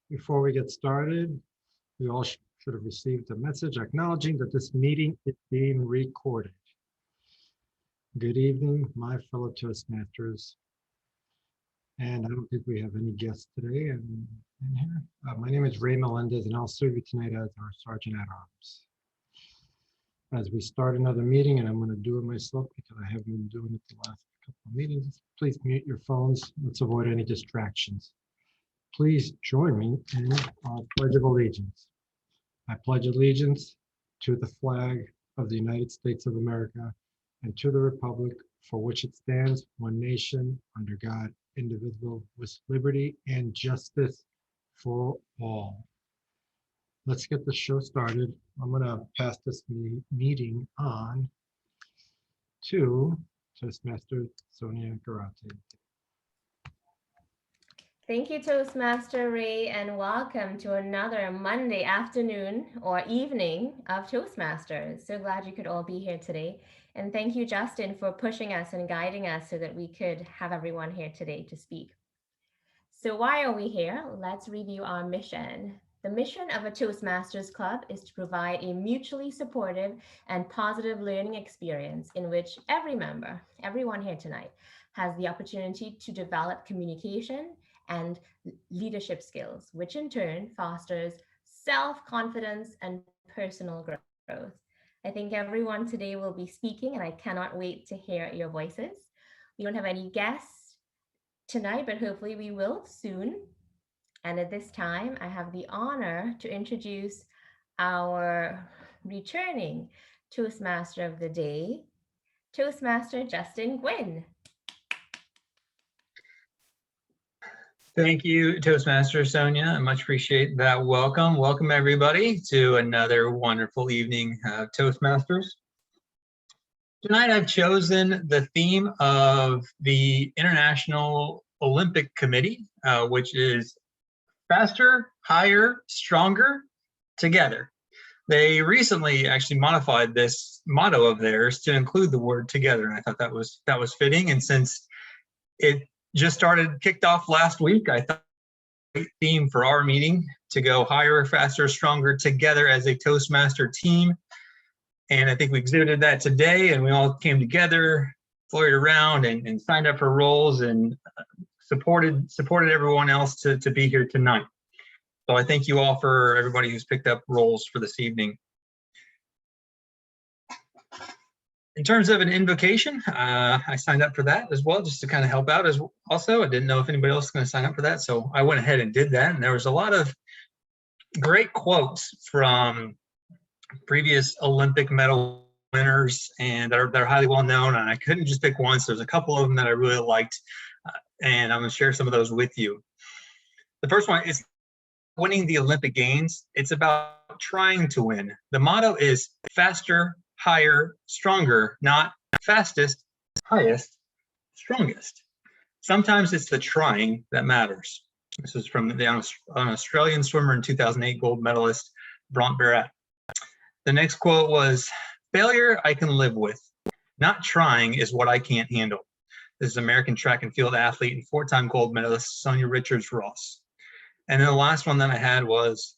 Before we get started, we all should have received a message acknowledging that this meeting is being recorded. Good evening, my fellow Toastmasters. And I don't think we have any guests today in here. My name is Ray Melendez, and I'll serve you tonight as our Sergeant at Arms. As we start another meeting, and I'm going to do it myself because I haven't been doing it the last couple of meetings, please mute your phones. Let's avoid any distractions. Please join me in our Pledge of Allegiance. I pledge allegiance to the flag of the United States of America and to the republic for which it stands, one nation, under God, indivisible, with liberty and justice for all. Let's get the show started. I'm going to pass this meeting on to Toastmaster Sonia Garate. Thank you, Toastmaster Ray, and welcome to another Monday afternoon or evening of Toastmasters. So glad you could all be here today. And thank you, Justin, for pushing us and guiding us so that we could have everyone here today to speak. So why are we here? Let's review our mission. The mission of a Toastmasters Club is to provide a mutually supportive and positive learning experience in which every member, everyone here tonight, has the opportunity to develop communication and leadership skills, which in turn fosters self-confidence and personal growth. I think everyone today will be speaking, and I cannot wait to hear your voices. We don't have any guests tonight, but hopefully we will soon. And at this time, I have the honor to introduce our returning Toastmaster of the day, Toastmaster Justin Guin. Thank you, Toastmaster Sonia. I much appreciate that welcome. Welcome, everybody, to another wonderful evening of Toastmasters. Tonight, I've chosen the theme of the International Olympic Committee, which is faster, higher, stronger, together. They recently actually modified this motto of theirs to include the word together, and I thought that was fitting. And since it just kicked off last week, I thought a great theme for our meeting to go higher, faster, stronger together as a Toastmaster team. And I think we exhibited that today, and we all came together, floated around, and signed up for roles and supported everyone else to be here tonight. So I thank you all for everybody who's picked up roles for this evening. In terms of an invocation, I signed up for that as well, just to kind of help out as also. I didn't know if anybody else was going to sign up for that, so I went ahead and did that. And there was a lot of great quotes from previous Olympic medal winners, and they're highly well known. And I couldn't just pick one, so there's a couple of them that I really liked, and I'm going to share some of those with you. The first one is winning the Olympic Games. It's about trying to win. The motto is faster, higher, stronger, not fastest, highest, strongest. Sometimes it's the trying that matters. This is from an Australian swimmer and 2008 gold medalist, Bront Barrett. The next quote was, failure I can live with. Not trying is what I can't handle. This is American track and field athlete and 4-time gold medalist, Sonia Richards-Ross. And then the last one that I had was,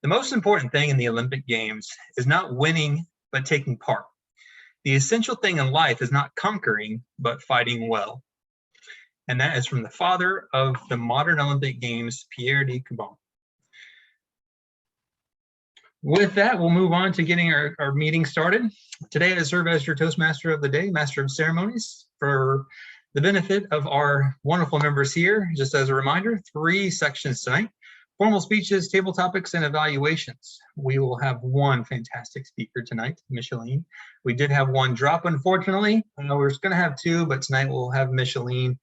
the most important thing in the Olympic Games is not winning, but taking part. The essential thing in life is not conquering, but fighting well. And that is from the father of the modern Olympic Games, Pierre de Coubertin. With that, we'll move on to getting our meeting started. Today, I serve as your Toastmaster of the Day, Master of Ceremonies, for the benefit of our wonderful members here. Just as a reminder, 3 sections tonight: formal speeches, table topics, and evaluations. We will have one fantastic speaker tonight, Micheline. We did have one drop, unfortunately. We're going to have 2, but tonight we'll have Micheline,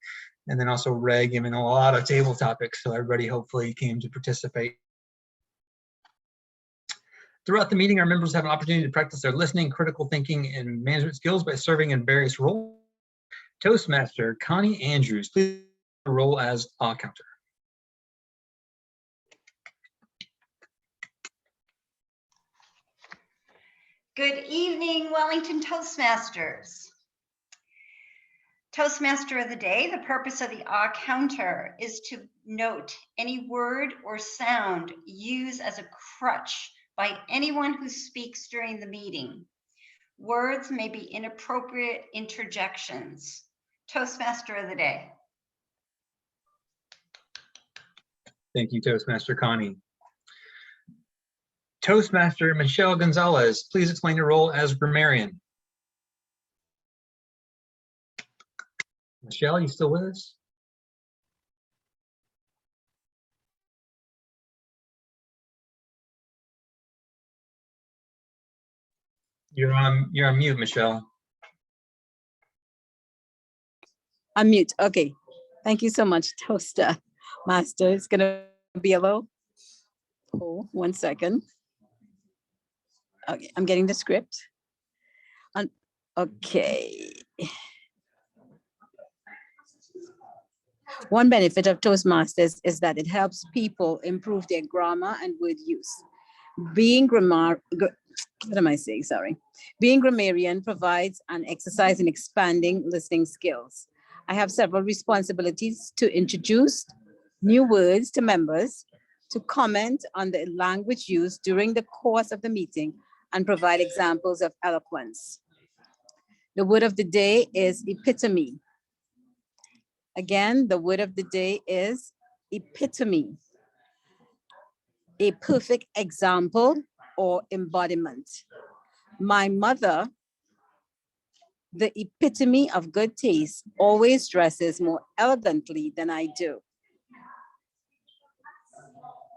and then also Reg, giving a lot of table topics, so everybody hopefully came to participate. Throughout the meeting, our members have an opportunity to practice their listening, critical thinking, and management skills by serving in various roles. Toastmaster Connie Andrews, please roll as a counter. Good evening, Wellington Toastmasters. Toastmaster of the Day, the purpose of the counter is to note any word or sound used as a crutch by anyone who speaks during the meeting. Words may be inappropriate interjections. Toastmaster of the Day. Thank you, Toastmaster Connie. Toastmaster Michelle Gonzalez, please explain your role as grammarian. Michelle, you still with us? You're on mute, Michelle. Unmute. Okay. Thank you so much, Toaster Master. It's gonna be a little. Oh, 1 second. Okay, I'm getting the script. Okay. One benefit of Toastmasters is that it helps people improve their grammar and word use. Being what am I saying? Sorry. Being grammarian provides an exercise in expanding listening skills. I have several responsibilities to introduce new words to members, to comment on the language used during the course of the meeting, and provide examples of eloquence. The word of the day is epitome. Again, the word of the day is epitome. A perfect example or embodiment. My mother, the epitome of good taste, always dresses more elegantly than I do.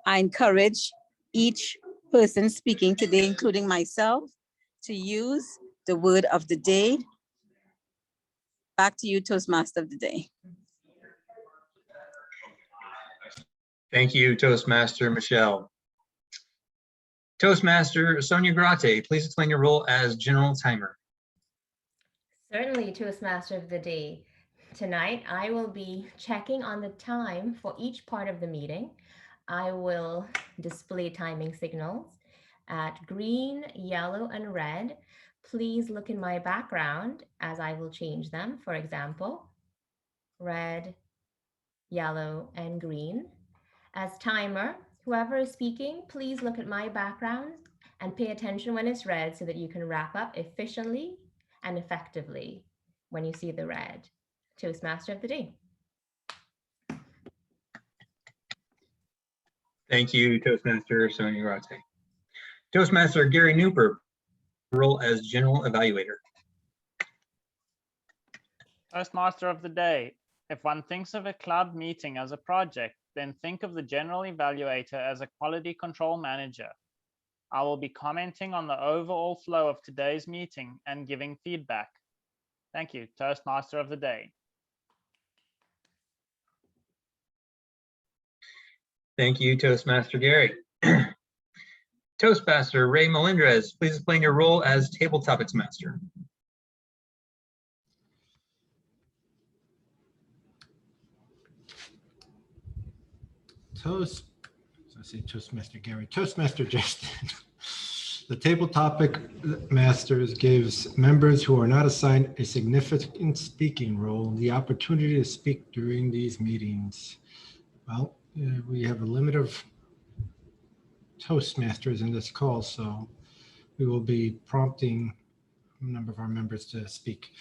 I encourage each person speaking today, including myself, to use the word of the day. Back to you, Toastmaster of the Day. Thank you, Toastmaster Michelle. Toastmaster Sonia Grate, please explain your role as general timer. Certainly, Toastmaster of the Day. Tonight, I will be checking on the time for each part of the meeting. I will display timing signals at green, yellow, and red. Please look in my background as I will change them. For example, red, yellow, and green. As timer, whoever is speaking, please look at my background and pay attention when it's red so that you can wrap up efficiently and effectively when you see the red. Toastmaster of the Day. Thank you, Toastmaster Sonia Grate. Toastmaster Gary Newper, role as general evaluator. Toastmaster of the Day. If one thinks of a club meeting as a project, then think of the general evaluator as a quality control manager. I will be commenting on the overall flow of today's meeting and giving feedback. Thank you, Toastmaster of the Day. Thank you, Toastmaster Gary. Toastmaster Ray Melendrez, please explain your role as table topics master. Toastmaster Gary, Toastmaster Justin. The table topic masters gives members who are not assigned a significant speaking role the opportunity to speak during these meetings. Well, we have a limit of Toastmasters in this call, so we will be prompting a number of our members to speak.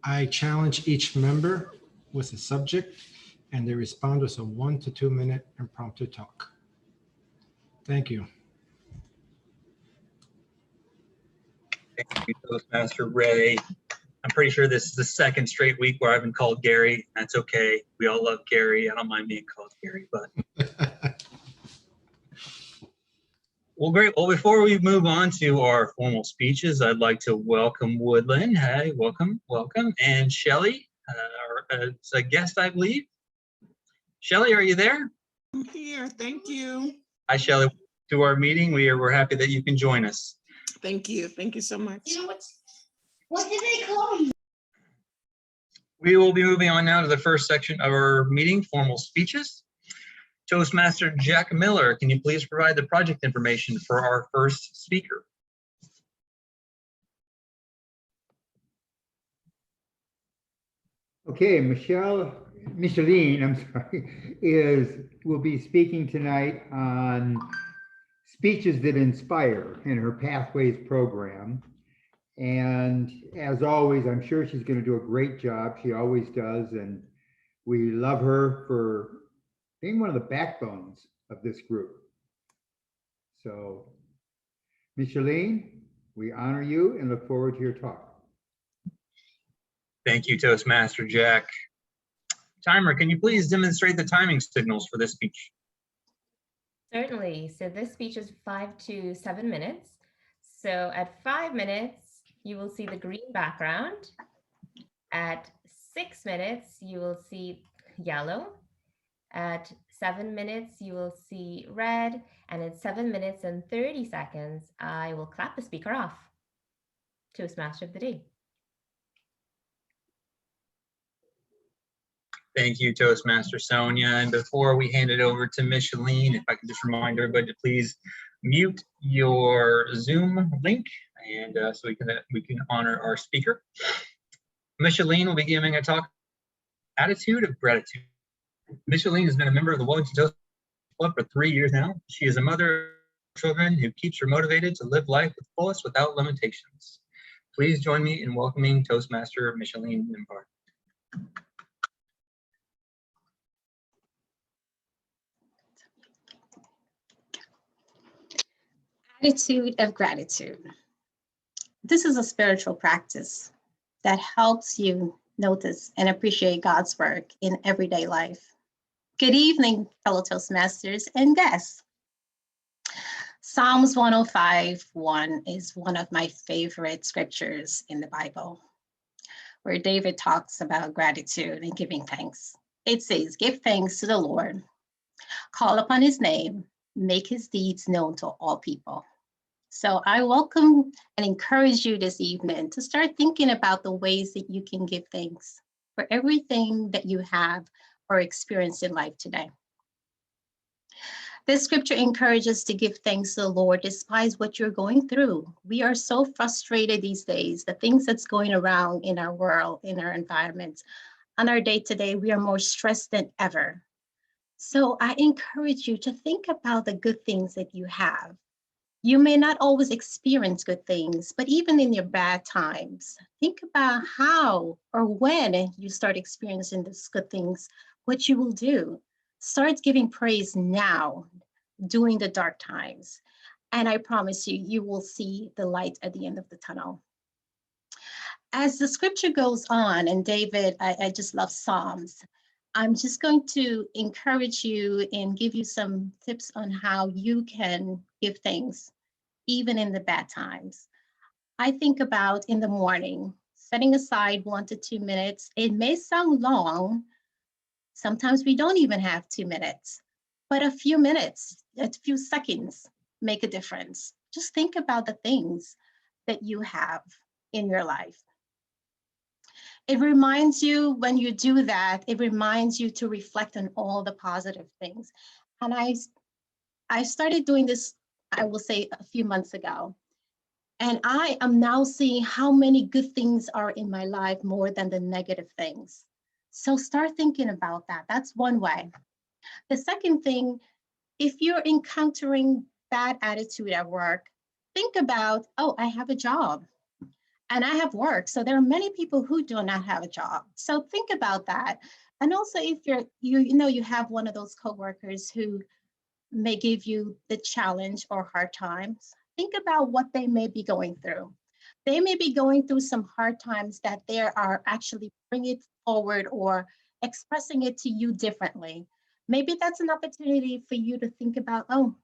I challenge each member with a subject, and they respond with a 1 to 2 minute impromptu talk. Thank you. Thank you, Toastmaster Ray. I'm pretty sure this is the second straight week where I've been called Gary. That's okay. We all love Gary. I don't mind being called Gary, but. Well, great. Well, before we move on to our formal speeches, I'd like to welcome Woodland. Hi, welcome. And Shelly, it's a guest, I believe. Shelly, are you there? I'm here. Thank you. Hi, Shelly. To our meeting, we're happy that you can join us. Thank you. Thank you so much. You know what did they call me? We will be moving on now to the first section of our meeting, formal speeches. Toastmaster Jack Miller, can you please provide the project information for our first speaker? Okay, Micheline, I'm sorry, will be speaking tonight on Speeches That Inspire in her Pathways program. And as always, I'm sure she's going to do a great job. She always does. And we love her for being one of the backbones of this group. So, Micheline, we honor you and look forward to your talk. Thank you, Toastmaster Jack. Timer, can you please demonstrate the timing signals for this speech? Certainly. So this speech is 5 to 7 minutes. So at 5 minutes, you will see the green background. At 6 minutes, you will see yellow. At 7 minutes, you will see red. And at 7 minutes and 30 seconds, I will clap the speaker off. Toastmaster of the day. Thank you, Toastmaster Sonia. And before we hand it over to Micheline, if I could just remind everybody to please mute your Zoom link, and so we can honor our speaker. Micheline will be giving a talk, Attitude of Gratitude. Micheline has been a member of the Wellington Toastmasters Club for 3 years now. She is a mother of children who keeps her motivated to live life with fullest without limitations. Please join me in welcoming Toastmaster Micheline Nimbard. Attitude of gratitude. This is a spiritual practice that helps you notice and appreciate God's work in everyday life. Good evening, fellow Toastmasters and guests. Psalms 105:1 is one of my favorite scriptures in the Bible, where David talks about gratitude and giving thanks. It says, "Give thanks to the Lord, call upon his name, make his deeds known to all people." So I welcome and encourage you this evening to start thinking about the ways that you can give thanks for everything that you have or experience in life today. This scripture encourages to give thanks to the Lord despite what you're going through. We are so frustrated these days, the things that's going around in our world, in our environment. On our day-to-day, we are more stressed than ever. So I encourage you to think about the good things that you have. You may not always experience good things, but even in your bad times, think about how or when you start experiencing these good things, what you will do. Start giving praise now during the dark times. And I promise you, you will see the light at the end of the tunnel. As the scripture goes on, and David, I just love Psalms. I'm just going to encourage you and give you some tips on how you can give thanks, even in the bad times. I think about in the morning, setting aside 1 to 2 minutes. It may sound long. Sometimes we don't even have 2 minutes, but a few minutes, a few seconds make a difference. Just think about the things that you have in your life. It reminds you, when you do that, it reminds you to reflect on all the positive things. And I started doing this, I will say, a few months ago. And I am now seeing how many good things are in my life more than the negative things. So start thinking about that. That's one way. The second thing, if you're encountering bad attitude at work, think about, oh, I have a job. And I have work. So there are many people who do not have a job. So think about that. And also, if you have one of those coworkers who may give you the challenge or hard times, think about what they may be going through. They may be going through some hard times that they are actually bringing it forward or expressing it to you differently. Maybe that's an opportunity for you to think about, oh,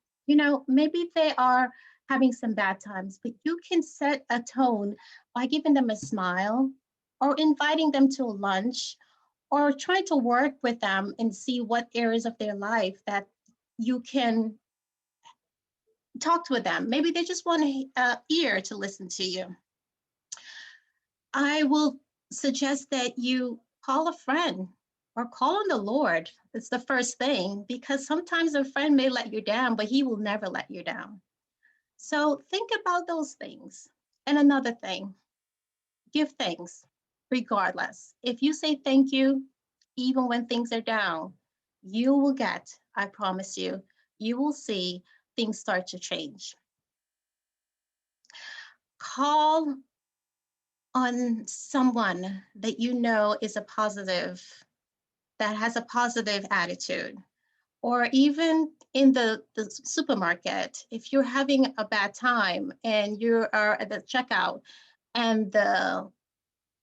maybe they are having some bad times, but you can set a tone by giving them a smile or inviting them to a lunch or try to work with them and see what areas of their life that you can talk with them. Maybe they just want an ear to listen to you. I will suggest that you call a friend or call on the Lord. It's the first thing, because sometimes a friend may let you down, but he will never let you down. So think about those things. And another thing, give thanks regardless. If you say thank you, even when things are down, you will get, I promise you, you will see things start to change. Call on someone that you know is a positive, that has a positive attitude. Or even in the supermarket, if you're having a bad time and you are at the checkout and the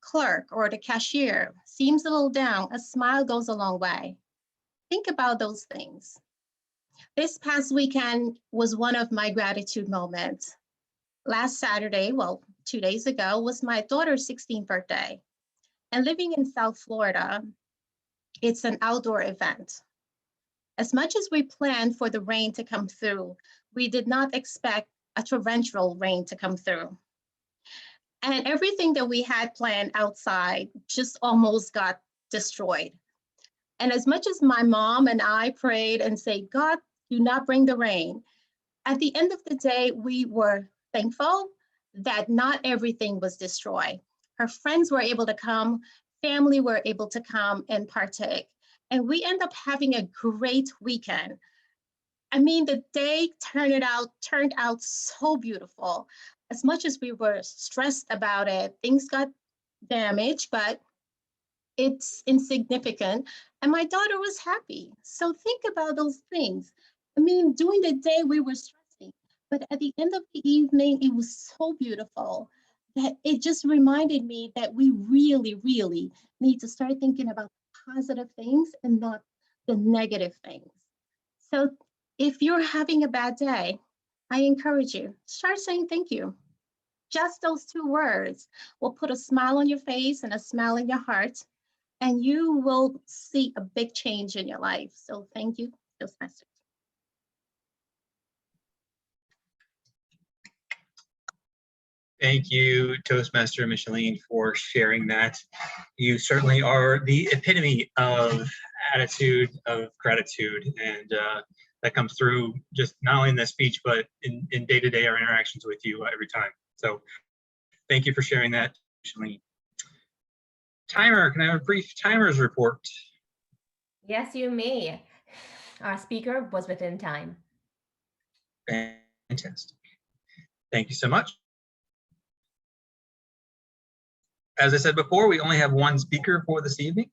clerk or the cashier seems a little down, a smile goes a long way. Think about those things. This past weekend was one of my gratitude moments. Last Saturday, well, 2 days ago, was my daughter's 16th birthday. And living in South Florida, it's an outdoor event. As much as we planned for the rain to come through, we did not expect a torrential rain to come through. And everything that we had planned outside just almost got destroyed. And as much as my mom and I prayed and said, God, do not bring the rain, at the end of the day, we were thankful that not everything was destroyed. Her friends were able to come, family were able to come and partake. And we end up having a great weekend. I mean, the day turned out so beautiful. As much as we were stressed about it, things got damaged, but it's insignificant. And my daughter was happy. So think about those things. I mean, during the day we were stressing, but at the end of the evening, it was so beautiful that it just reminded me that we really, really need to start thinking about positive things and not the negative things. So if you're having a bad day, I encourage you, start saying thank you. Just those 2 words will put a smile on your face and a smile in your heart, and you will see a big change in your life. So thank you, Toastmasters. Thank you, Toastmaster Micheline, for sharing that. You certainly are the epitome of attitude of gratitude, and that comes through just not only in this speech, but in day-to-day our interactions with you every time. So thank you for sharing that, Micheline. Timer, can I have a brief timer's report? Yes, you may. Our speaker was within time. Fantastic. Thank you so much. As I said before, we only have 1 speaker for this evening.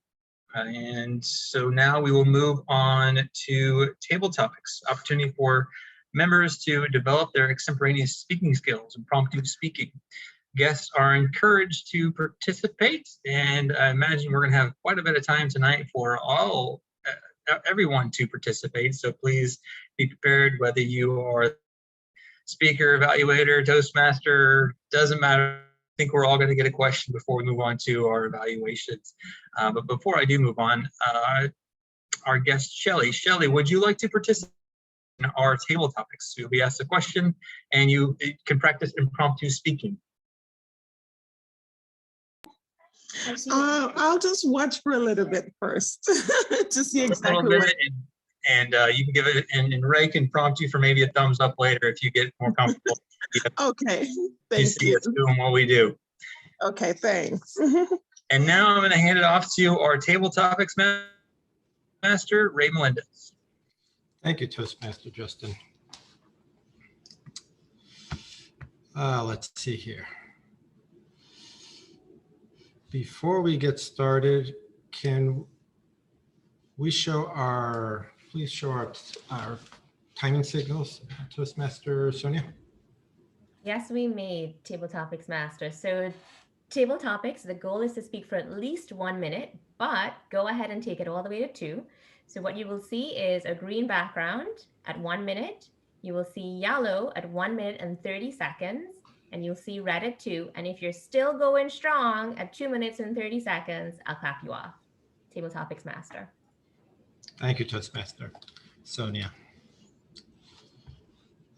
And so now we will move on to table topics, opportunity for members to develop their extemporaneous speaking skills, impromptu speaking. Guests are encouraged to participate, and I imagine we're going to have quite a bit of time tonight for everyone to participate. So please be prepared, whether you are speaker, evaluator, Toastmaster, doesn't matter. I think we're all going to get a question before we move on to our evaluations. But before I do move on, our guest, Shelly. Shelly, would you like to participate in our table topics? You'll be asked a question, and you can practice impromptu speaking. I'll just watch for a little bit first to see exactly what. And you can give it, and Ray can prompt you for maybe a thumbs up later if you get more comfortable. Okay, thank you. Us doing what we do. Okay, thanks. And now I'm going to hand it off to our table topics master, Ray Melendez. Thank you, Toastmaster Justin. Let's see here. Before we get started, can we please show our timing signals, Toastmaster Sonia? Yes, we made table topics master. So table topics, the goal is to speak for at least 1 minute, but go ahead and take it all the way to 2. So what you will see is a green background at 1 minute. You will see yellow at 1 minute and 30 seconds, and you'll see red at 2. And if you're still going strong at 2 minutes and 30 seconds, I'll clap you off. Table topics master. Thank you, Toastmaster Sonia.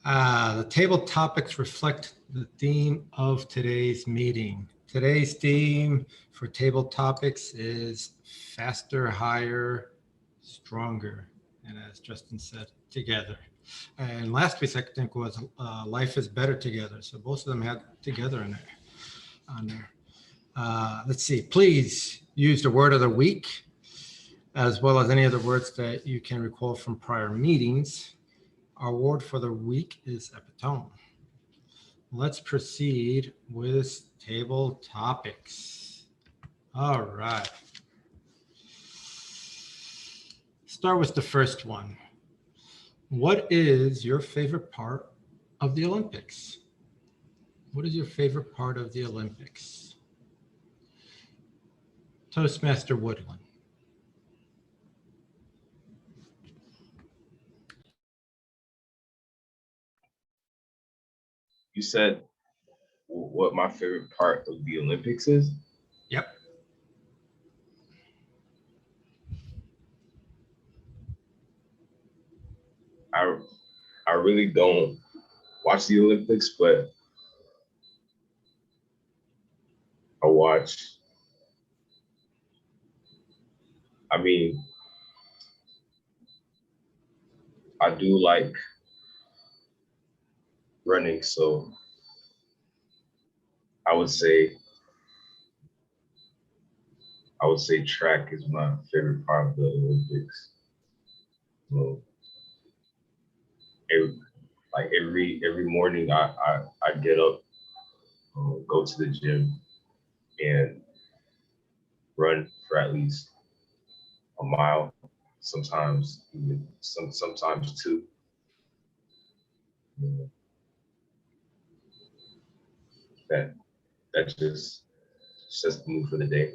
The table topics reflect the theme of today's meeting. Today's theme for table topics is faster, higher, stronger, and as Justin said, together. And last week, I think, was life is better together. So both of them had together in there, on there. Let's see, please use the word of the week as well as any other words that you can recall from prior meetings. Our word for the week is epitome. Let's proceed with table topics. All right. Start with the first one. What is your favorite part of the Olympics? What is your favorite part of the Olympics? Toastmaster Woodland. You said what my favorite part of the Olympics is? Yep. I really don't watch the Olympics, but I watch. I mean, I do like running, so I would say track is my favorite part of the Olympics. So every morning I get up, go to the gym, and run for at least a mile, sometimes even sometimes two. That just sets the mood for the day.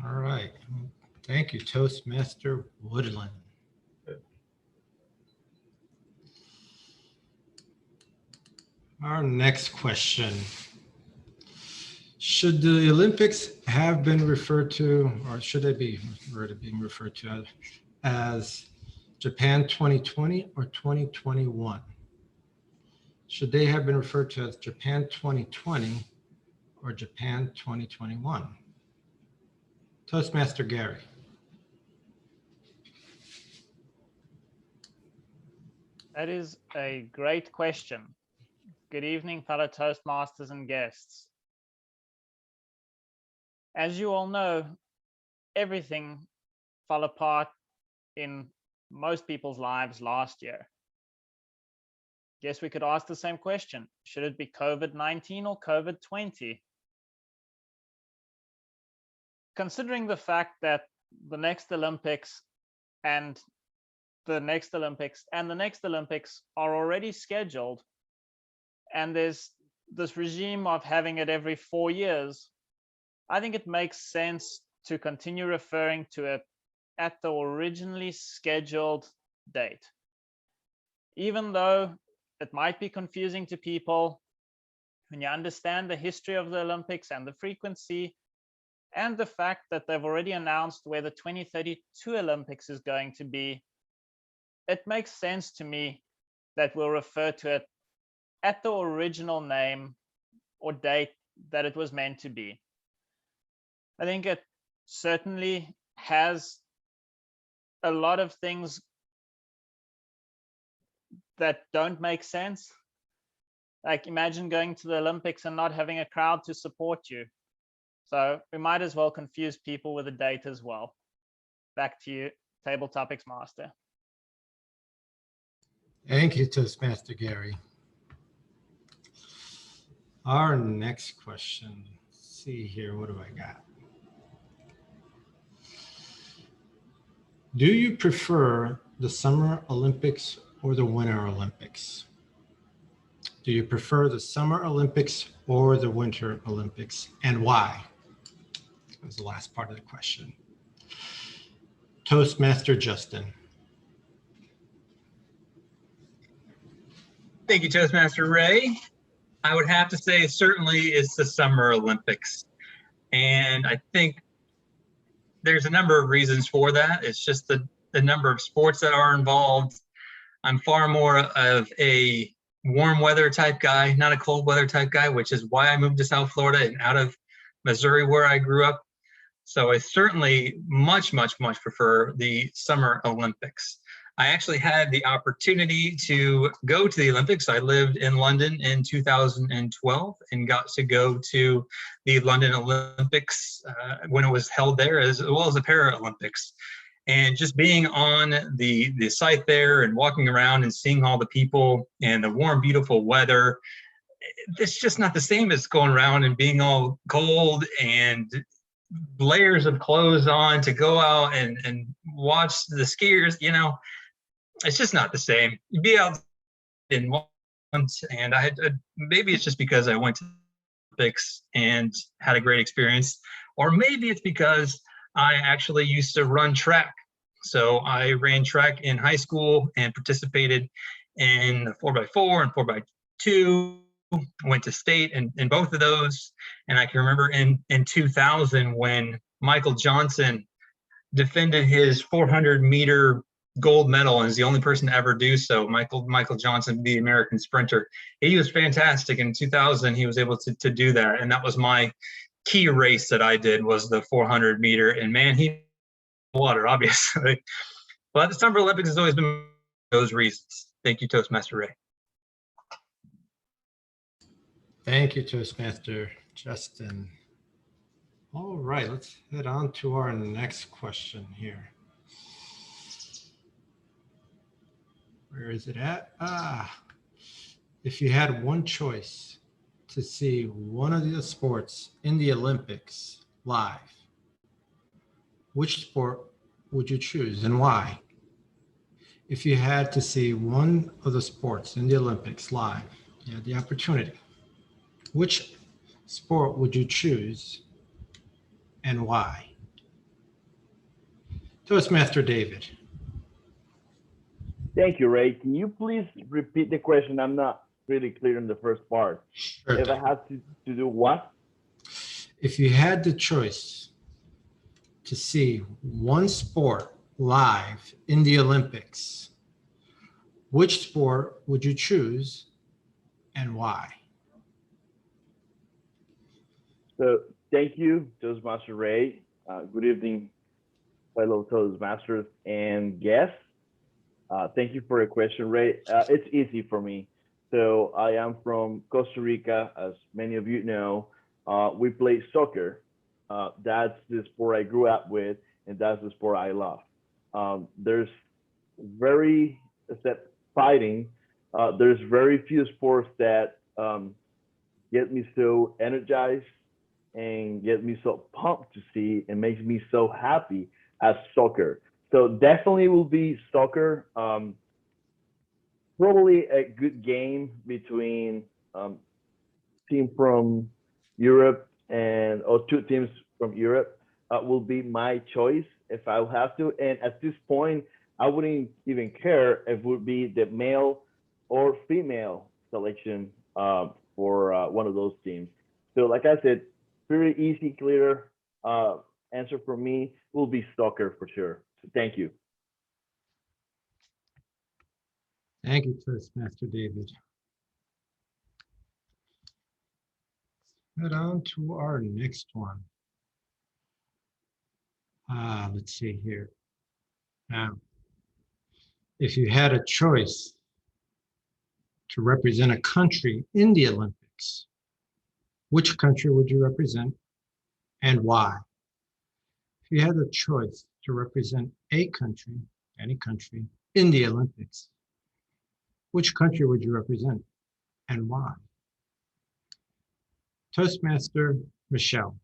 All right. Thank you, Toastmaster Woodland. Our next question. Should the Olympics have been referred to, or should they be being referred to as Japan 2020 or 2021? Should they have been referred to as Japan 2020 or Japan 2021? Toastmaster Gary. That is a great question. Good evening, fellow Toastmasters and guests. As you all know, everything fell apart in most people's lives last year. Guess we could ask the same question. Should it be COVID-19 or COVID-20? Considering the fact that the next Olympics and the next Olympics and the next Olympics are already scheduled, and there's this regime of having it every 4 years, I think it makes sense to continue referring to it at the originally scheduled date. Even though it might be confusing to people, when you understand the history of the Olympics and the frequency, and the fact that they've already announced where the 2032 Olympics is going to be, it makes sense to me that we'll refer to it at the original name or date that it was meant to be. I think it certainly has a lot of things that don't make sense. Like, imagine going to the Olympics and not having a crowd to support you. So we might as well confuse people with a date as well. Back to you, Table Topics Master. Thank you, Toastmaster Gary. Our next question. Let's see here, what do I got? Do you prefer the Summer Olympics or the Winter Olympics? Do you prefer the Summer Olympics or the Winter Olympics, and why? That was the last part of the question. Toastmaster Justin. Thank you, Toastmaster Ray. I would have to say certainly it's the Summer Olympics. And I think there's a number of reasons for that. It's just the number of sports that are involved. I'm far more of a warm weather type guy, not a cold weather type guy, which is why I moved to South Florida and out of Missouri where I grew up. So I certainly much prefer the Summer Olympics. I actually had the opportunity to go to the Olympics. I lived in London in 2012 and got to go to the London Olympics when it was held there, as well as the Paralympics. And just being on the site there and walking around and seeing all the people and the warm, beautiful weather, it's just not the same as going around and being all cold and layers of clothes on to go out and watch the skiers. You know, it's just not the same. You be out in once, and I had maybe it's just because I went to the Olympics and had a great experience, or maybe it's because I actually used to run track. So I ran track in high school and participated in the 4x4 and 4x2. Went to state in both of those. And I can remember in 2000 when Michael Johnson defended his 400-meter gold medal and is the only person to ever do so. Michael Johnson, the American sprinter. He was fantastic. In 2000, he was able to do that. And that was my key race that I did, was the 400-meter. And man, he water, obviously. But the Summer Olympics has always been those reasons. Thank you, Toastmaster Ray. Thank you, Toastmaster Justin. All right, let's head on to our next question here. Where is it at? If you had one choice to see one of the sports in the Olympics live, which sport would you choose and why? If you had to see one of the sports in the Olympics live, you had the opportunity, which sport would you choose and why? Toastmaster David. Thank you, Ray. Can you please repeat the question? I'm not really clear on the first part. Sure If I thing. had to do what? If you had the choice to see one sport live in the Olympics, which sport would you choose and why? So thank you, Toastmaster Ray. Good evening, fellow Toastmasters and guests. Thank you for your question, Ray. It's easy for me. So I am from Costa Rica, as many of you know. We play soccer. That's the sport I grew up with, and that's the sport I love. There's except fighting, there's very few sports that get me so energized and get me so pumped to see and makes me so happy as soccer. So definitely will be soccer. Probably a good game between team from Europe or two teams from Europe will be my choice if I have to. And at this point, I wouldn't even care if it would be the male or female selection for one of those teams. So like I said, very easy, clear answer for me will be soccer for sure. So thank you. Thank you, Toastmaster David. Head on to our next one. Let's see here. Now, if you had a choice to represent a country in the Olympics, which country would you represent and why? If you had a choice to represent a country, any country, in the Olympics, which country would you represent and why? Toastmaster Michelle.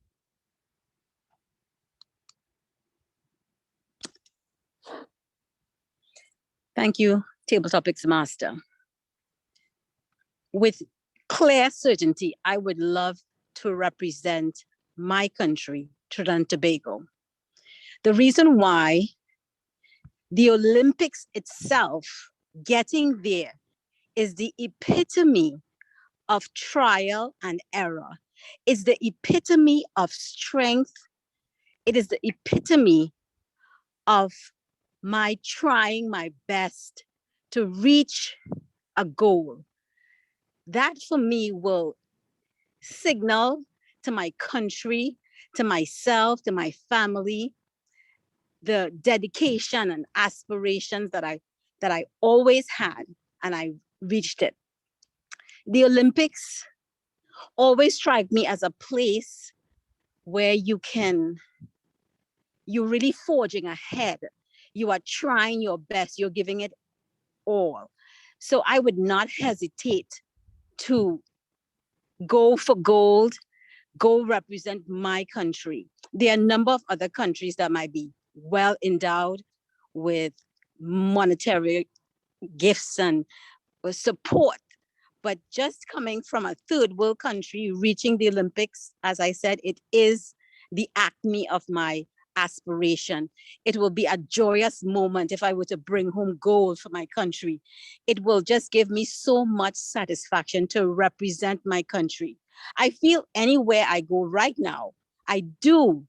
Thank you, Table Topics Master. With clear certainty, I would love to represent my country, Trinidad and Tobago. The reason why, the Olympics itself, getting there, is the epitome of trial and error. It's the epitome of strength. It is the epitome of my trying my best to reach a goal. That for me will signal to my country, to myself, to my family, the dedication and aspirations that I that I always had, and I reached it. The Olympics always strike me as a place where you're really forging ahead. You are trying your best, you're giving it all. So I would not hesitate to go for gold, go represent my country. There are a number of other countries that might be well endowed with monetary gifts and support. But just coming from a third world country, reaching the Olympics, as I said, it is the acme of my aspiration. It will be a joyous moment if I were to bring home gold for my country. It will just give me so much satisfaction to represent my country. I feel anywhere I go right now, I do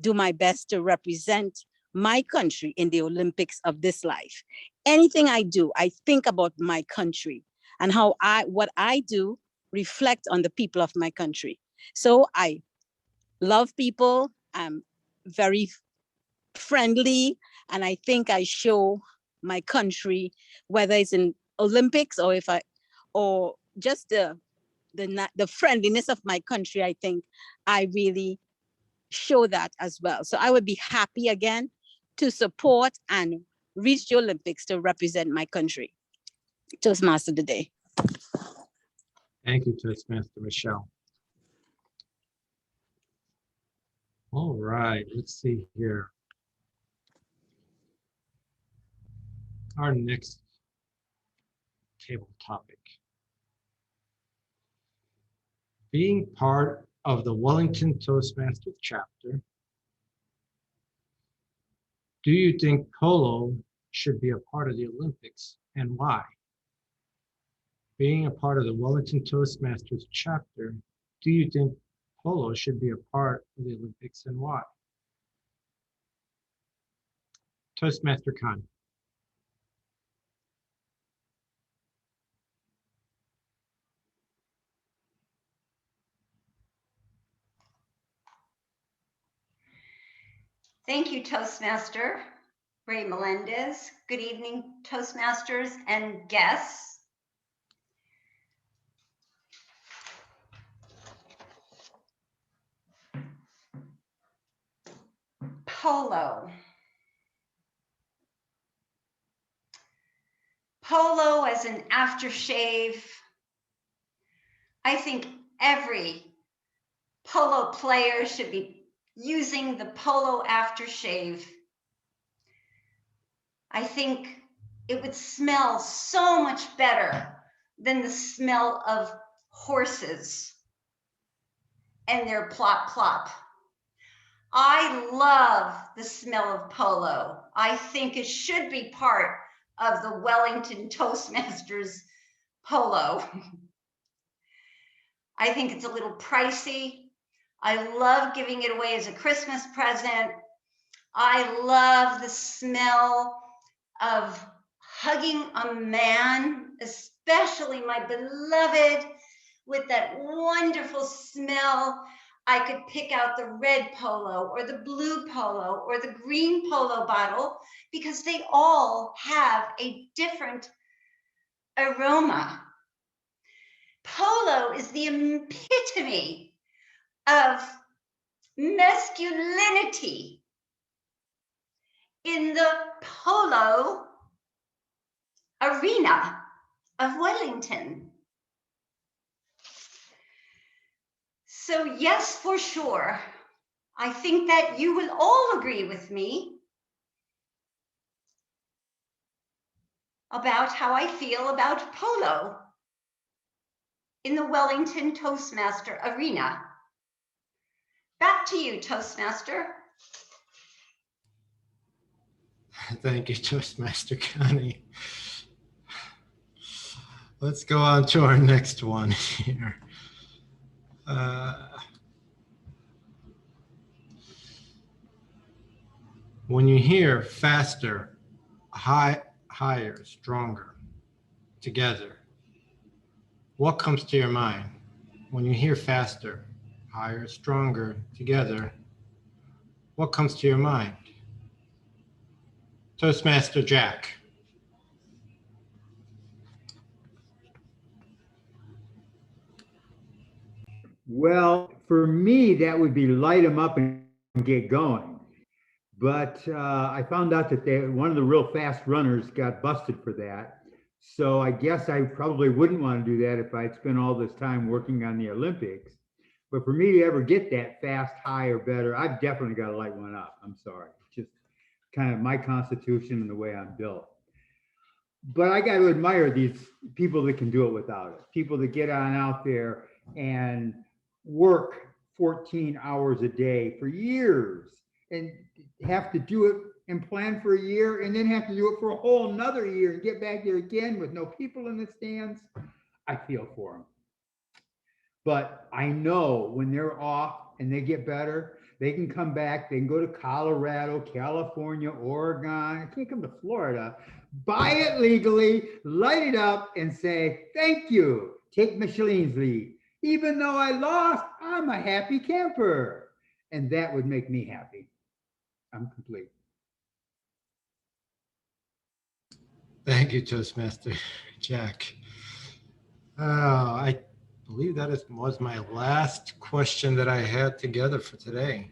my best to represent my country in the Olympics of this life. Anything I do, I think about my country and how what I do reflect on the people of my country. So I love people. I'm very friendly, and I think I show my country, whether it's in Olympics or just the friendliness of my country. I think I really show that as well. So I would be happy again to support and reach the Olympics to represent my country. Toastmaster today. Thank you, Toastmaster Michelle. All right, let's see here. Our next table topic. Being part of the Wellington Toastmasters chapter, do you think polo should be a part of the Olympics, and why? Being a part of the Wellington Toastmasters chapter, do you think polo should be a part of the Olympics, and why? Toastmaster Khan. Thank you, Toastmaster Ray Melendez. Good evening, Toastmasters and guests. Polo. Polo as an aftershave. I think every polo player should be using the polo aftershave. I think it would smell so much better than the smell of horses and their plop plop. I love the smell of polo. I think it should be part of the Wellington Toastmasters polo. I think it's a little pricey. I love giving it away as a Christmas present. I love the smell of hugging a man, especially my beloved, with that wonderful smell. I could pick out the red polo or the blue polo or the green polo bottle because they all have a different aroma. Polo is the epitome of masculinity in the polo arena of Wellington. So yes, for sure, I think that you will all agree with me about how I feel about polo in the Wellington Toastmaster arena. Back to you, Toastmaster. Thank you, Toastmaster Connie. Let's go on to our next one here. When you hear faster, higher, stronger, together, what comes to your mind? When you hear faster, higher, stronger, together, what comes to your mind? Toastmaster Jack. Well, for me, that would be light them up and get going. But I found out that one of the real fast runners got busted for that. So I guess I probably wouldn't want to do that if I'd spent all this time working on the Olympics. But for me to ever get that fast, high, or better, I've definitely got to light one up. I'm sorry. It's just kind of my constitution and the way I'm built. But I got to admire these people that can do it without it. People that get on out there and work 14 hours a day for years and have to do it and plan for a year and then have to do it for a whole nother year and get back there again with no people in the stands. I feel for them. But I know when they're off and they get better, they can come back, they can go to Colorado, California, Oregon, I can't come to Florida, buy it legally, light it up and say, thank you, take Michelin's lead. Even though I lost, I'm a happy camper. And that would make me happy. I'm complete. Thank you, Toastmaster Jack. I believe that was my last question that I had together for today.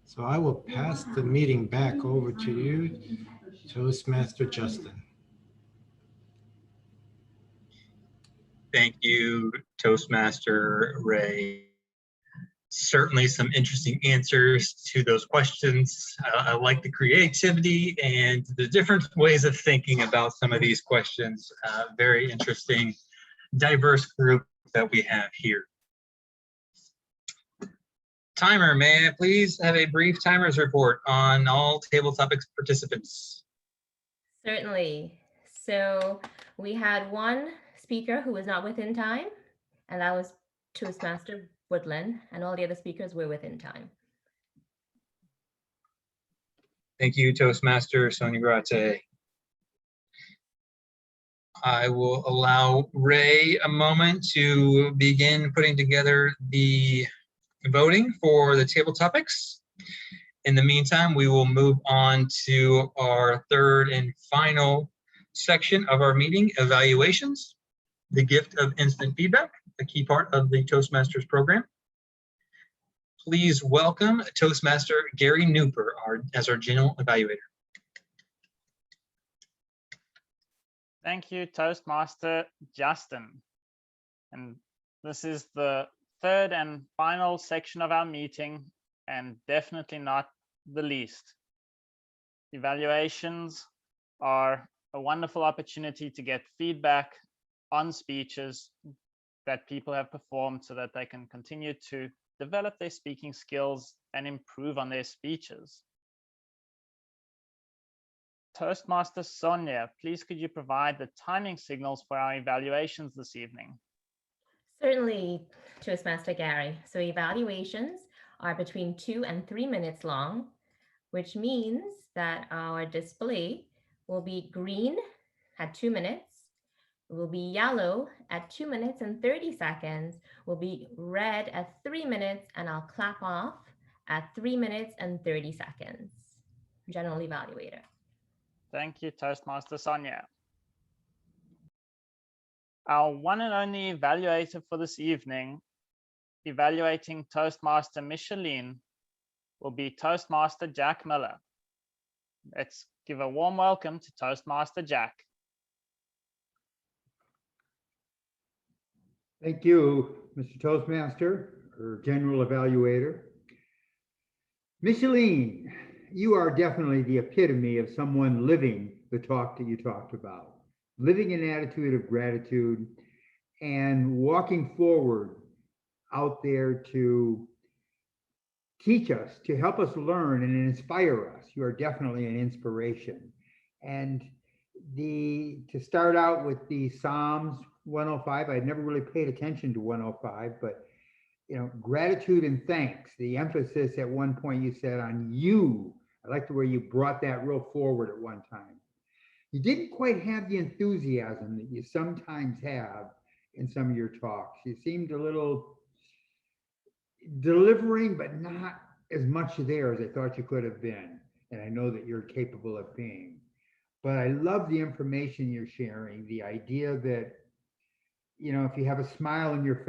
So I will pass the meeting back over to you, Toastmaster Justin. Thank you, Toastmaster Ray. Certainly some interesting answers to those questions. I like the creativity and the different ways of thinking about some of these questions. Very interesting, diverse group that we have here. Timer, may I please have a brief timers report on all table topics participants? Certainly. So we had one speaker who was not within time, and that was Toastmaster Woodland, and all the other speakers were within time. Thank you, Toastmaster Sonia Grate. I will allow Ray a moment to begin putting together the voting for the table topics. In the meantime, we will move on to our third and final section of our meeting, evaluations, the gift of instant feedback, a key part of the Toastmasters program. Please welcome Toastmaster Gary Nooper as our general evaluator. Thank you, Toastmaster Justin. And this is the third and final section of our meeting, and definitely not the least. Evaluations are a wonderful opportunity to get feedback on speeches that people have performed so that they can continue to develop their speaking skills and improve on their speeches. Toastmaster Sonia, please could you provide the timing signals for our evaluations this evening? Certainly, Toastmaster Gary. So evaluations are between 2 and 3 minutes long, which means that our display will be green at 2 minutes, will be yellow at 2 minutes and 30 seconds, will be red at 3 minutes, and I'll clap off at 3 minutes and 30 seconds. General evaluator. Thank you, Toastmaster Sonia. Our one and only evaluator for this evening, evaluating Toastmaster Micheline, will be Toastmaster Jack Miller. Let's give a warm welcome to Toastmaster Jack. Thank you, Mr. Toastmaster, or General Evaluator. Micheline, you are definitely the epitome of someone living the talk that you talked about, living an attitude of gratitude and walking forward out there to teach us, to help us learn and inspire us. You are definitely an inspiration. And to start out with the Psalms 105, I'd never really paid attention to 105, but gratitude and thanks, the emphasis at one point you said on you. I like the way you brought that real forward at one time. You didn't quite have the enthusiasm that you sometimes have in some of your talks. You seemed a little delivering, but not as much there as I thought you could have been. And I know that you're capable of being. But I love the information you're sharing, the idea that you know, if you have a smile in your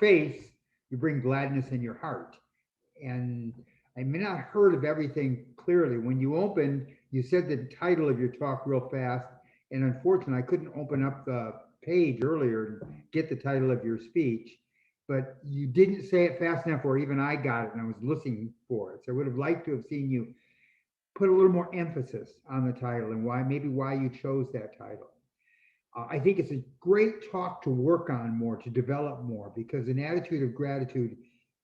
face, you bring gladness in your heart. And I may not heard of everything clearly. When you opened, you said the title of your talk real fast. And unfortunately, I couldn't open up the page earlier and get the title of your speech. But you didn't say it fast enough, or even I got it and I was listening for it. So I would have liked to have seen you put a little more emphasis on the title and maybe why you chose that title. I think it's a great talk to work on more, to develop more, because an attitude of gratitude,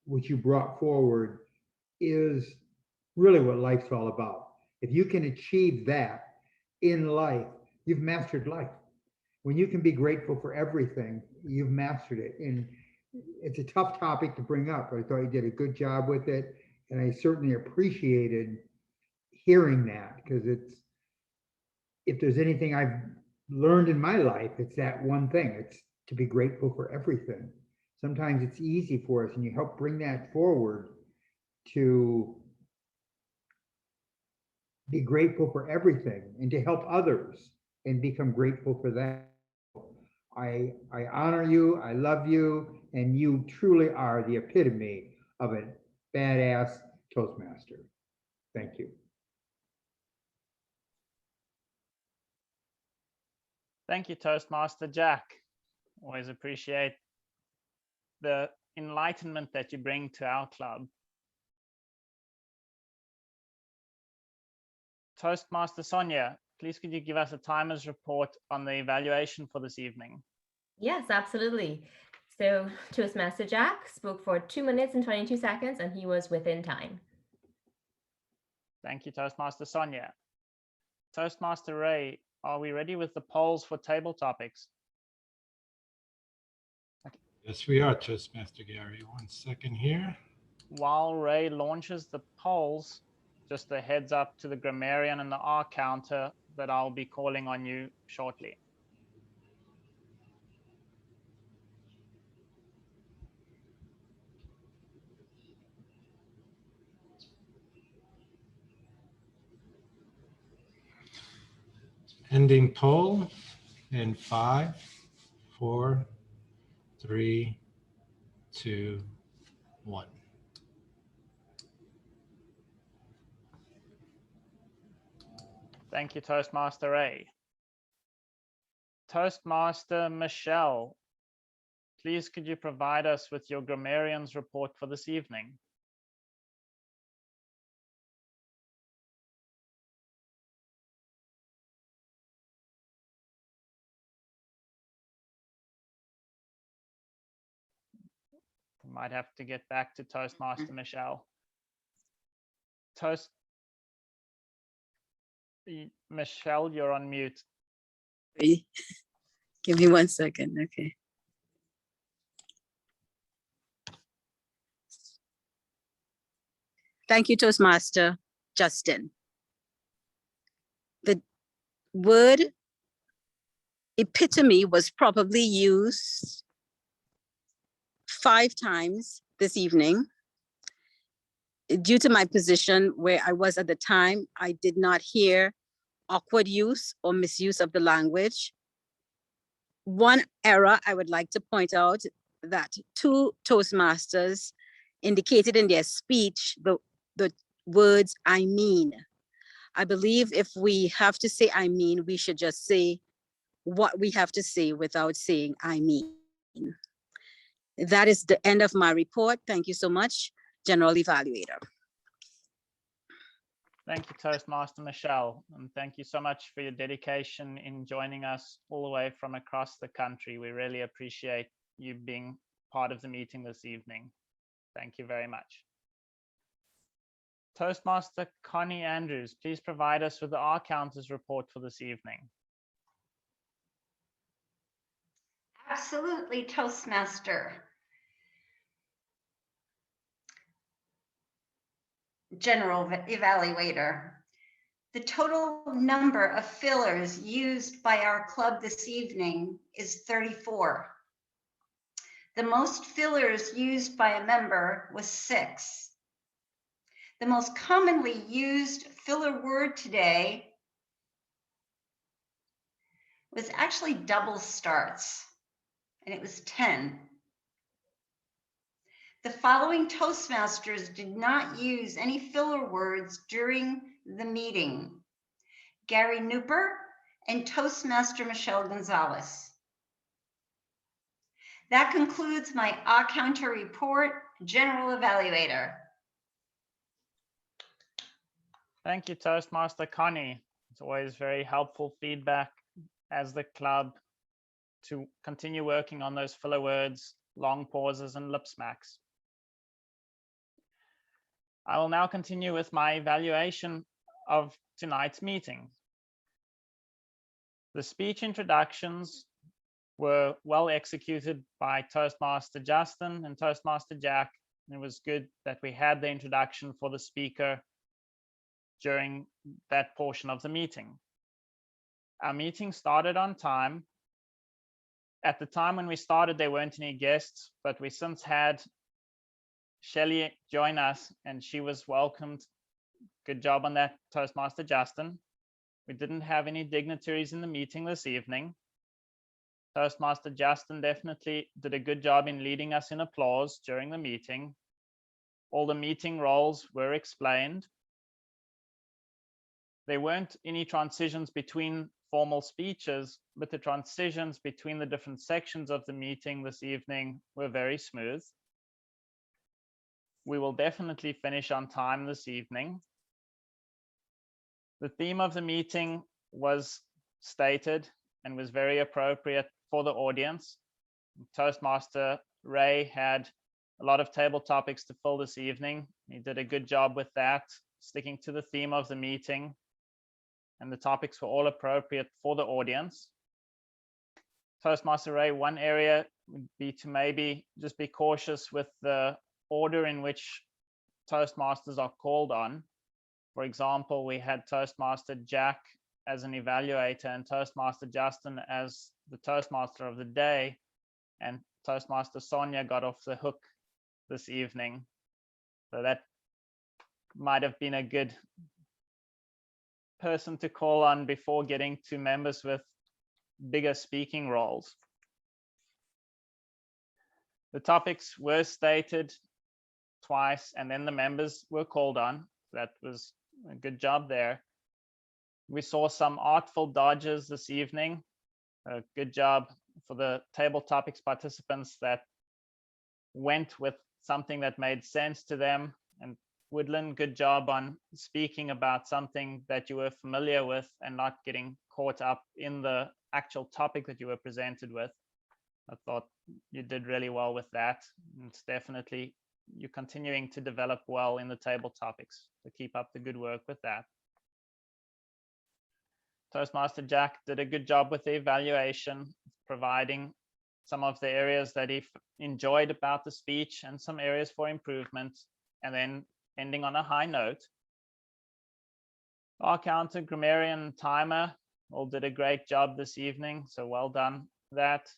which you brought forward, is really what life's all about. If you can achieve that in life, you've mastered life. When you can be grateful for everything, you've mastered it. And it's a tough topic to bring up, but I thought you did a good job with it. And I certainly appreciated hearing that, because if there's anything I've learned in my life, it's that one thing. It's to be grateful for everything. Sometimes it's easy for us, and you help bring that forward, to be grateful for everything and to help others and become grateful for that. I honor you, I love you, and you truly are the epitome of a badass Toastmaster. Thank you. Thank you, Toastmaster Jack. Always appreciate the enlightenment that you bring to our club. Toastmaster Sonia, please could you give us a timer's report on the evaluation for this evening? Yes, absolutely. So Toastmaster Jack spoke for 2 minutes and 22 seconds, and he was within time. Thank you, Toastmaster Sonia. Toastmaster Ray, are we ready with the polls for table topics? Yes, we are, Toastmaster Gary. 1 second here. While Ray launches the polls, just a heads up to the grammarian and the R counter that I'll be calling on you shortly. Ending poll in 5, 4, 3, 2, 1. Thank you, Toastmaster Ray. Toastmaster Michelle, please could you provide us with your grammarian's report for this evening? We might have to get back to Toastmaster Michelle. Michelle, you're on mute. Give me 1 second. Okay. Thank you, Toastmaster Justin. The word epitome was probably used 5 times this evening. Due to my position where I was at the time, I did not hear awkward use or misuse of the language. One error I would like to point out, that 2 Toastmasters indicated in their speech the words "I mean." I believe if we have to say "I mean," we should just say what we have to say without saying "I mean." That is the end of my report. Thank you so much, General Evaluator. Thank you, Toastmaster Michelle, and thank you so much for your dedication in joining us all the way from across the country. We really appreciate you being part of the meeting this evening. Thank you very much. Toastmaster Connie Andrews, please provide us with the R counters report for this evening. Absolutely, Toastmaster. General Evaluator. The total number of fillers used by our club this evening is 34. The most fillers used by a member was 6. The most commonly used filler word today was actually double starts. and it was 10. The following Toastmasters did not use any filler words during the meeting: Gary Nooper and Toastmaster Michelle Gonzalez. That concludes my counter report, General Evaluator. Thank you, Toastmaster Connie. It's always very helpful feedback as the club to continue working on those filler words, long pauses, and lip smacks. I will now continue with my evaluation of tonight's meeting. The speech introductions were well executed by Toastmaster Justin and Toastmaster Jack. It was good that we had the introduction for the speaker during that portion of the meeting. Our meeting started on time. At the time when we started, there weren't any guests, but we since had Shelly join us and she was welcomed. Good job on that, Toastmaster Justin. We didn't have any dignitaries in the meeting this evening. Toastmaster Justin definitely did a good job in leading us in applause during the meeting. All the meeting roles were explained. There weren't any transitions between formal speeches, but the transitions between the different sections of the meeting this evening were very smooth. We will definitely finish on time this evening. The theme of the meeting was stated and was very appropriate for the audience. Toastmaster Ray had a lot of table topics to fill this evening. He did a good job with that, sticking to the theme of the meeting, and the topics were all appropriate for the audience. Toastmaster Ray, one area would be to maybe just be cautious with the order in which Toastmasters are called on. For example, we had Toastmaster Jack as an evaluator and Toastmaster Justin as the Toastmaster of the day, and Toastmaster Sonia got off the hook this evening. So that might have been a good person to call on before getting to members with bigger speaking roles. The topics were stated twice and then the members were called on. That was a good job there. We saw some artful dodges this evening. A good job for the table topics participants that went with something that made sense to them. And Woodland, good job on speaking about something that you were familiar with and not getting caught up in the actual topic that you were presented with. I thought you did really well with that. It's definitely, you're continuing to develop well in the table topics. So keep up the good work with that. Toastmaster Jack did a good job with the evaluation, providing some of the areas that he enjoyed about the speech and some areas for improvement, and then ending on a high note. Our counter, grammarian, and timer all did a great job this evening, so well done for that.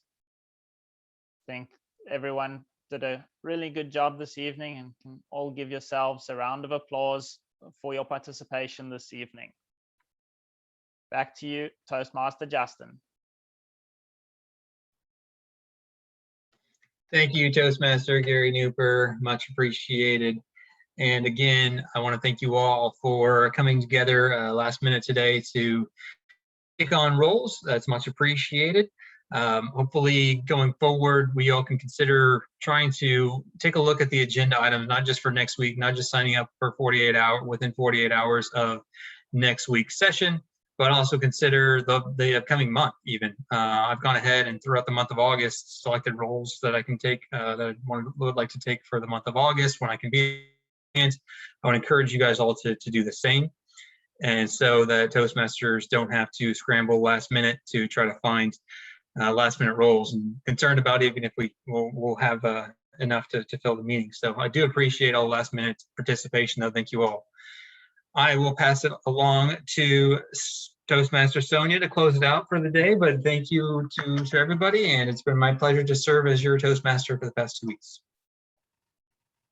I think everyone did a really good job this evening and can all give yourselves a round of applause for your participation this evening. Back to you, Toastmaster Justin. Thank you, Toastmaster Gary Nooper, much appreciated. And again, I want to thank you all for coming together last minute today to take on roles. That's much appreciated. Hopefully going forward, we all can consider trying to take a look at the agenda items, not just for next week, not just signing up for within 48 hours of next week's session, but also consider the upcoming month even. I've gone ahead and throughout the month of August selected roles that I can take, that I would like to take for the month of August when I can be. And I would encourage you guys all to do the same. And so that Toastmasters don't have to scramble last minute to try to find last minute roles, and concerned about even if we'll have enough to fill the meeting. So I do appreciate all last minute participation though. Thank you all. I will pass it along to Toastmaster Sonia to close it out for the day, but thank you to everybody, and it's been my pleasure to serve as your Toastmaster for the past 2 weeks.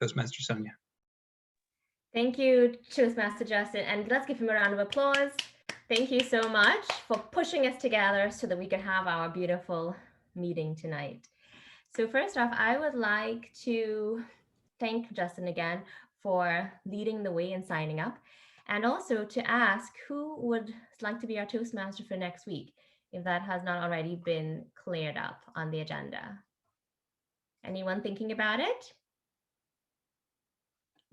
Toastmaster Sonia. Thank you, Toastmaster Justin, and let's give him a round of applause. Thank you so much for pushing us together so that we can have our beautiful meeting tonight. So first off, I would like to thank Justin again for leading the way and signing up, and also to ask who would like to be our Toastmaster for next week, if that has not already been cleared up on the agenda. Anyone thinking about it?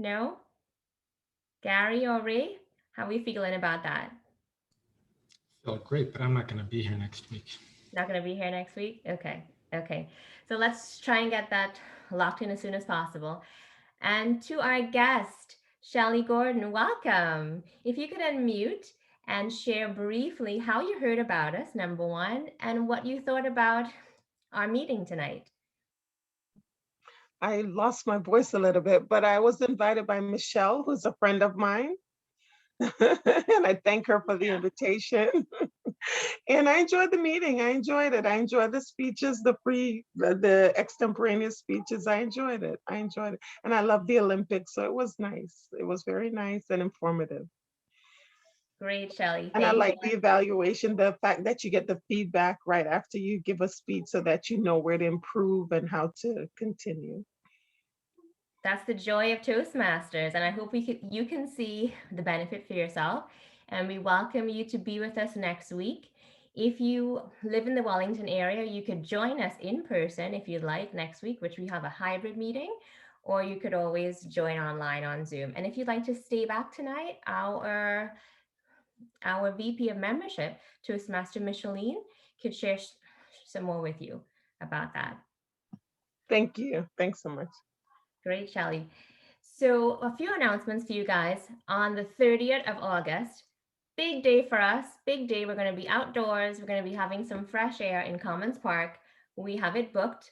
No? Gary or Ray, how are we feeling about that? Feel great, but I'm not going to be here next week. Not going to be here next week? Okay. Okay. So let's try and get that locked in as soon as possible. And to our guest, Shelly Gordon, welcome. If you could unmute and share briefly how you heard about us, number one, and what you thought about our meeting tonight. I lost my voice a little bit, but I was invited by Michelle, who's a friend of mine. And I thank her for the invitation. And I enjoyed the meeting. I enjoyed it. I enjoyed the speeches, the extemporaneous speeches. I enjoyed it. I enjoyed it. And I love the Olympics. So it was nice. It was very nice and informative. Great, Shelly. And I Thank like you. the evaluation, the fact that you get the feedback right after you give a speech so that you know where to improve and how to continue. That's the joy of Toastmasters, and I hope you can see the benefit for yourself. And we welcome you to be with us next week. If you live in the Wellington area, you could join us in person if you'd like next week, which we have a hybrid meeting, or you could always join online on Zoom. And if you'd like to stay back tonight, our VP of membership, Toastmaster Micheline, could share some more with you about that. Thank you. Thanks so much. Great, Shelly. So a few announcements for you guys. On the 30th of August, big day for us, big day. We're going to be outdoors. We're going to be having some fresh air in Commons Park. We have it booked.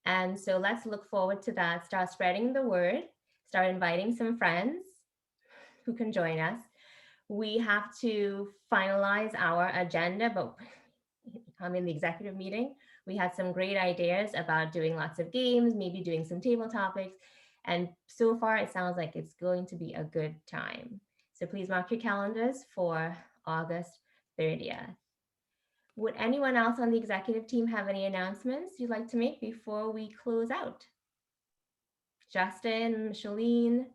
And so let's look forward to that. Start spreading the word, start inviting some friends who can join us. We have to finalize our agenda, but I'm in the executive meeting. We had some great ideas about doing lots of games, maybe doing some table topics. And so far, it sounds like it's going to be a good time. So please mark your calendars for August 30th. Would anyone else on the executive team have any announcements you'd like to make before we close out? Justin, Micheline,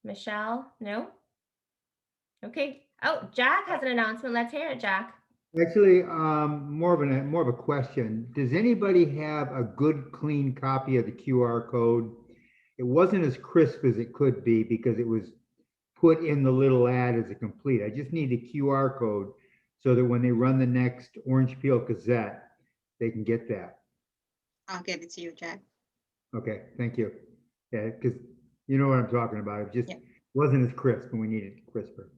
Michelle, no? Okay. Oh, Jack has an announcement. Let's hear it, Jack. Actually, more of a question. Does anybody have a good, clean copy of the QR code? It wasn't as crisp as it could be because it was put in the little ad as a complete. I just need a QR code so that when they run the next Orange Peel Gazette, they can get that. I'll get it to you, Jack. Okay, thank you. Yeah, because you know what I'm talking about. It just wasn't as crisp and we needed it crisper.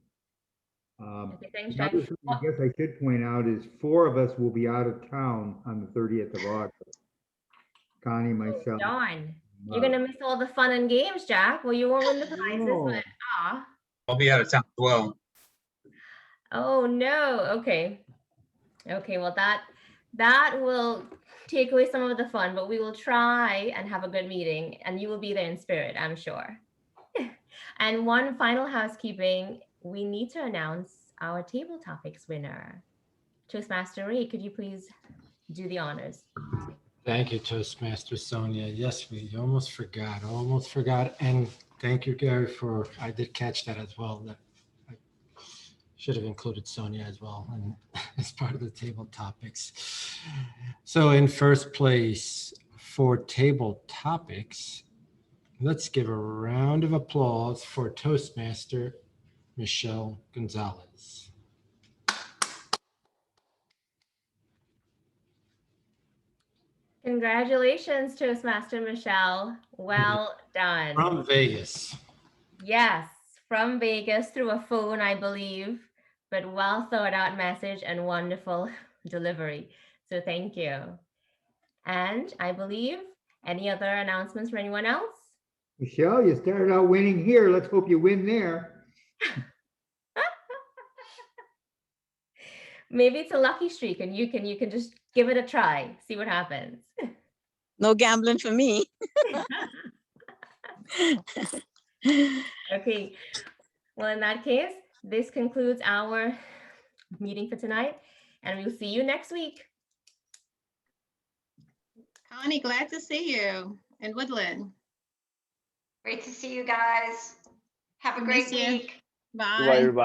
Okay, thanks, Jack. Another thing I guess I should point out is 4 of us will be out of town on the 30th of August. Connie, myself. Darn. You're going to miss all the fun and games, Jack. Well, you won't win the prizes, but I'll be out of town as well. Oh, no. Okay. Okay, well, that will take away some of the fun, but we will try and have a good meeting, and you will be there in spirit, I'm sure. And one final housekeeping, we need to announce our table topics winner. Toastmaster Ray, could you please do the honors? Thank you, Toastmaster Sonia. Yes, we almost forgot. And thank you, Gary, I did catch that as well. That I should have included Sonia as well and as part of the table topics. So in first place for table topics, let's give a round of applause for Toastmaster Michelle Gonzalez. Congratulations, Toastmaster Michelle. Well done. From Vegas. Yes, from Vegas through a phone, I believe, but well thought out message and wonderful delivery. So thank you. And I believe any other announcements for anyone else? Michelle, you started out winning here. Let's hope you win there. Maybe it's a lucky streak and you can just give it a try, see what happens. No gambling for me. Okay, well, in that case, this concludes our meeting for tonight, and we'll see you next week. Connie, glad to see you in Woodland. Great to see you guys. Have a great Miss you. week. Bye, Bye. everybody.